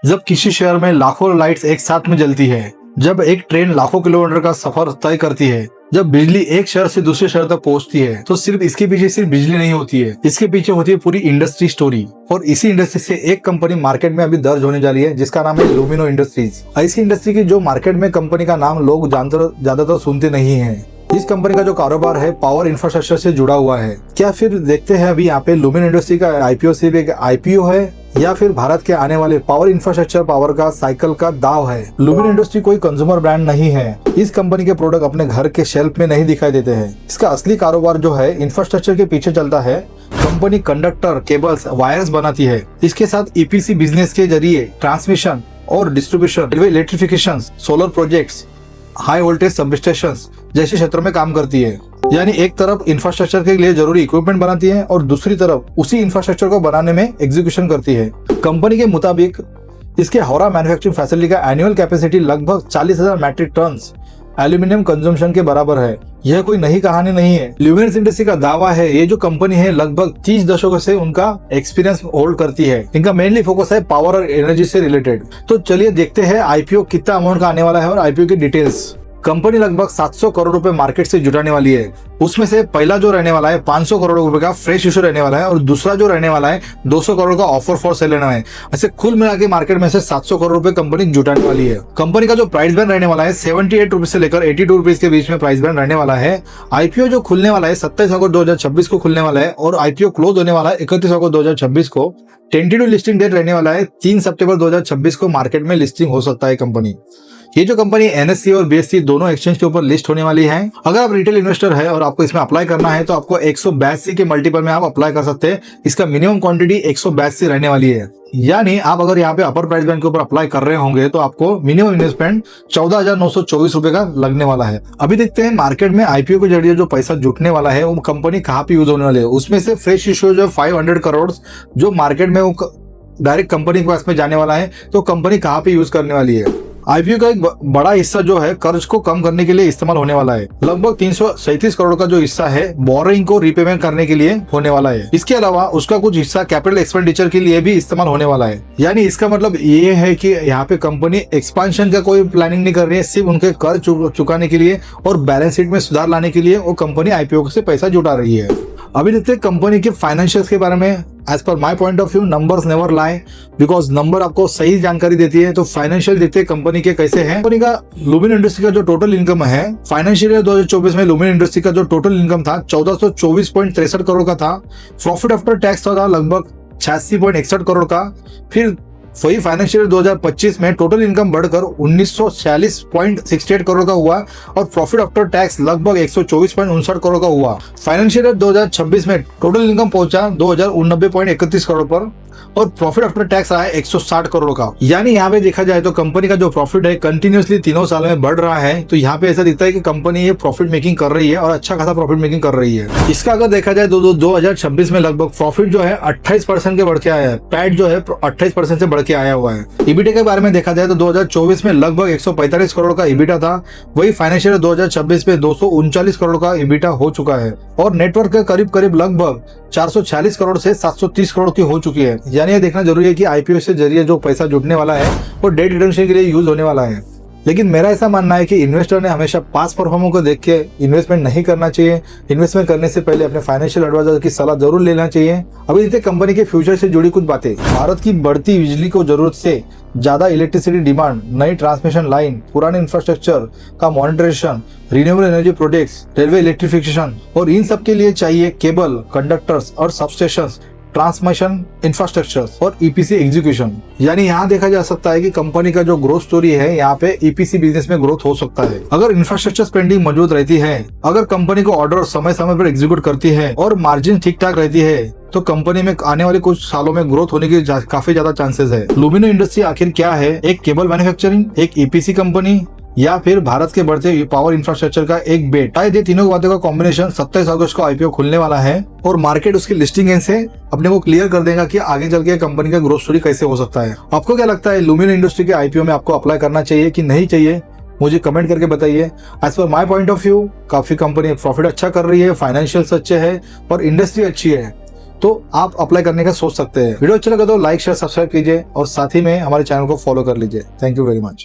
जब किसी शहर में लाखों लाइट्स एक साथ में जलती है, जब एक ट्रेन लाखों किलोमीटर का सफर तय करती है, जब बिजली एक शहर से दूसरे शहर तक पहुंचती है, तो सिर्फ इसके पीछे सिर्फ बिजली नहीं होती है, इसके पीछे होती है पूरी इंडस्ट्री स्टोरी। और इसी इंडस्ट्री से एक कंपनी मार्केट में अभी दर्ज होने जा रही है, जिसका नाम है लुमिनो इंडस्ट्रीज। ऐसी इंडस्ट्री की जो मार्केट में कंपनी का नाम लोग ज्यादातर सुनते नहीं है। इस कंपनी का जो कारोबार है पावर इंफ्रास्ट्रक्चर से जुड़ा हुआ है। क्या फिर देखते हैं अभी यहाँ पे लुमिनो इंडस्ट्री का आईपीओ सिर्फ एक आईपीओ है या फिर भारत के आने वाले पावर इंफ्रास्ट्रक्चर पावर का साइकिल का दाव है। लुमिनो इंडस्ट्री कोई कंज्यूमर ब्रांड नहीं है। इस कंपनी के प्रोडक्ट अपने घर के शेल्फ में नहीं दिखाई देते हैं। इसका असली कारोबार जो है इंफ्रास्ट्रक्चर के पीछे चलता है। कंपनी कंडक्टर, केबल्स, वायर्स बनाती है। इसके साथ ईपीसी बिजनेस के जरिए ट्रांसमिशन और distribution, railway electrification, solar projects, high voltage substations जैसे क्षेत्रों में काम करती है। यानी एक तरफ इंफ्रास्ट्रक्चर के लिए जरूरी इक्विपमेंट बनाती है और दूसरी तरफ उसी इंफ्रास्ट्रक्चर को बनाने में एग्जीक्यूशन करती है। कंपनी के मुताबिक इसके हावड़ा मैन्युफैक्चरिंग फैसिलिटी का एनुअल कैपेसिटी लगभग 40,000 मैट्रिक टन एल्यूमिनियम कंजम्पशन के बराबर है। यह कोई नई कहानी नहीं है। लुमिनो इंडस्ट्री का दावा है ये जो कंपनी है लगभग 30 दशकों से उनका एक्सपीरियंस होल्ड करती है। इनका मेनली फोकस है पावर और एनर्जी से रिलेटेड। तो चलिए देखते हैं आईपीओ कितना अमाउंट का आने वाला है और आईपीओ की डिटेल्स। कंपनी लगभग 700 करोड़ रुपए मार्केट से जुटाने वाली है। उसमें से पहला जो रहने वाला है 500 करोड़ रुपए का फ्रेश इशू रहने वाला है और दूसरा जो रहने वाला है 200 करोड़ का ऑफर फॉर सेल रहना है। ऐसे कुल मिला के मार्केट में से 700 करोड़ रुपए कंपनी जुटाने वाली है। कंपनी का जो प्राइस बैंड रहने वाला है 78 रुपीज से लेकर 82 रुपीज के बीच में प्राइस बैंड रहने वाला है। आईपीओ जो खुलने वाला है 27 अगस्त 2026 को खुलने वाला है और आईपीओ क्लोज होने वाला है 31 अगस्त 2026 को। टेंटेटिव लिस्टिंग डेट रहने वाला है 3 सितंबर 2026 को मार्केट में लिस्टिंग हो सकता है कंपनी। ये जो कंपनी एनएससी और बीएससी दोनों एक्सचेंज के ऊपर लिस्ट होने वाली है। अगर आप रिटेल इन्वेस्टर है और आपको इसमें अप्लाई करना है तो आपको 182 के मल्टीपल में आप अप्लाई कर सकते हैं। इसका मिनिमम क्वांटिटी 182 रहने वाली है। यानी आप अगर यहाँ पे अपर प्राइस बैंड के ऊपर अप्लाई कर रहे होंगे तो आपको मिनिमम इन्वेस्टमेंट 14,924 रुपए का लगने वाला है। अभी देखते हैं मार्केट में आईपीओ के जरिए जो पैसा जुटने वाला है वो कंपनी कहाँ पे यूज होने वाली है। उसमें से फ्रेश इश्यू जो 500 करोड़ जो मार्केट में वो डायरेक्ट कंपनी के पास में जाने वाला है, तो कंपनी कहाँ पे यूज करने वाली है। आईपीओ का एक बड़ा हिस्सा जो है कर्ज को कम करने के लिए इस्तेमाल होने वाला है। लगभग 337 करोड़ का जो हिस्सा है बोरिंग को रीपेमेंट करने के लिए होने वाला है। इसके अलावा उसका कुछ हिस्सा कैपिटल एक्सपेंडिचर के लिए भी इस्तेमाल होने वाला है। यानी इसका मतलब ये है कि यहाँ पे कंपनी एक्सपांशन का कोई प्लानिंग नहीं कर रही है, सिर्फ उनके कर्ज चुकाने के लिए और बैलेंस शीट में सुधार लाने के लिए वो कंपनी आईपीओ से पैसा जुटा रही है। अभी देखते हैं कंपनी के फाइनेंशियल्स के बारे में। As per my point of view numbers never lie, because number आपको सही जानकारी देती है। तो फाइनेंशियल देखते हैं कंपनी के कैसे हैं। कंपनी का लुमिनो इंडस्ट्री का जो टोटल इनकम है फाइनेंशियल ईयर 2024 में लुमिनो इंडस्ट्री का जो टोटल इनकम था 1424.63 करोड़ का था। प्रॉफिट आफ्टर टैक्स था लगभग 86.61 करोड़ का। फिर वही फाइनेंशियल 2025 में टोटल इनकम बढ़कर 1946.68 करोड़ का हुआ और प्रॉफिट आफ्टर टैक्स लगभग 124.59 करोड़ का हुआ। फाइनेंशियल 2026 में टोटल इनकम पहुंचा 2089.31 करोड़ पर और प्रॉफिट आफ्टर टैक्स आया 160 करोड़ का। यानी यहाँ पे देखा जाए तो कंपनी का जो प्रॉफिट है कंटिन्यूअसली तीनों साल में बढ़ रहा है। तो यहाँ पे ऐसा दिखता है कि कंपनी ये प्रॉफिट मेकिंग कर रही है और अच्छा खासा प्रॉफिट मेकिंग कर रही है। इसका अगर देखा जाए तो 2026 में लगभग प्रॉफिट जो है 28% के बढ़ के आया है। पैट जो है 28% से बढ़ के आया हुआ है। ईबीटा के बारे में देखा जाए तो 2024 में लगभग 145 करोड़ का ईबीटा था। वही फाइनेंशियल 2026 में 239 करोड़ का ईबीटा हो चुका है और नेटवर्क के करीब लगभग 446 करोड़ से 730 करोड़ की हो चुकी है। यानी ये देखना जरूरी है कि आईपीओ से जरिए जो पैसा जुटने वाला है वो डेट रिडम्पशन के लिए यूज होने वाला है। लेकिन मेरा ऐसा मानना है कि इन्वेस्टर ने हमेशा पास परफॉर्मेंस को देख के इन्वेस्टमेंट नहीं करना चाहिए। इन्वेस्टमेंट करने से पहले अपने फाइनेंशियल एडवाइजर की सलाह जरूर लेना चाहिए। अभी देखते कंपनी के फ्यूचर से जुड़ी कुछ बातें। भारत की बढ़ती बिजली को जरूरत से ज्यादा इलेक्ट्रिसिटी डिमांड, नई ट्रांसमिशन लाइन, पुराने इंफ्रास्ट्रक्चर का मॉनिटरेशन, renewable energy projects, railway electrification और इन सब के लिए चाहिए केबल, कंडक्टर्स और सबस्टेशंस, ट्रांसमिशन इंफ्रास्ट्रक्चर और ईपीसी एग्जीक्यूशन। यानी यहाँ देखा जा सकता है कि कंपनी का जो ग्रोथ स्टोरी है यहाँ पे ईपीसी बिजनेस में ग्रोथ हो सकता है। अगर इंफ्रास्ट्रक्चर स्पेंडिंग मौजूद रहती है, अगर कंपनी को ऑर्डर समय समय पर एग्जीक्यूट करती है और मार्जिन ठीक ठाक रहती है तो कंपनी में आने वाले कुछ सालों में ग्रोथ होने की काफी ज्यादा चांसेस है। लुमिनो इंडस्ट्री आखिर क्या है? एक केबल मैन्युफैक्चरिंग, एक ईपीसी कंपनी या फिर भारत के बढ़ते पावर इंफ्रास्ट्रक्चर का एक बेट। शायद ये तीनों बातों का कॉम्बिनेशन 27 अगस्त को आईपीओ खुलने वाला है और मार्केट उसकी लिस्टिंग से अपने को क्लियर कर देगा कि आगे चल के कंपनी का ग्रोथ स्टोरी कैसे हो सकता है। आपको क्या लगता है लुमिनो इंडस्ट्री के आईपीओ में आपको अप्लाई करना चाहिए कि नहीं चाहिए? मुझे कमेंट करके बताइए। As per my point of view काफी कंपनी प्रॉफिट अच्छा कर रही है, फाइनेंशियल अच्छे है और इंडस्ट्री अच्छी है। तो आप अप्लाई करने का सोच सकते हैं। वीडियो अच्छा लगा तो लाइक शेयर सब्सक्राइब कीजिए और साथ ही में हमारे चैनल को फॉलो कर लीजिए। Thank you very much.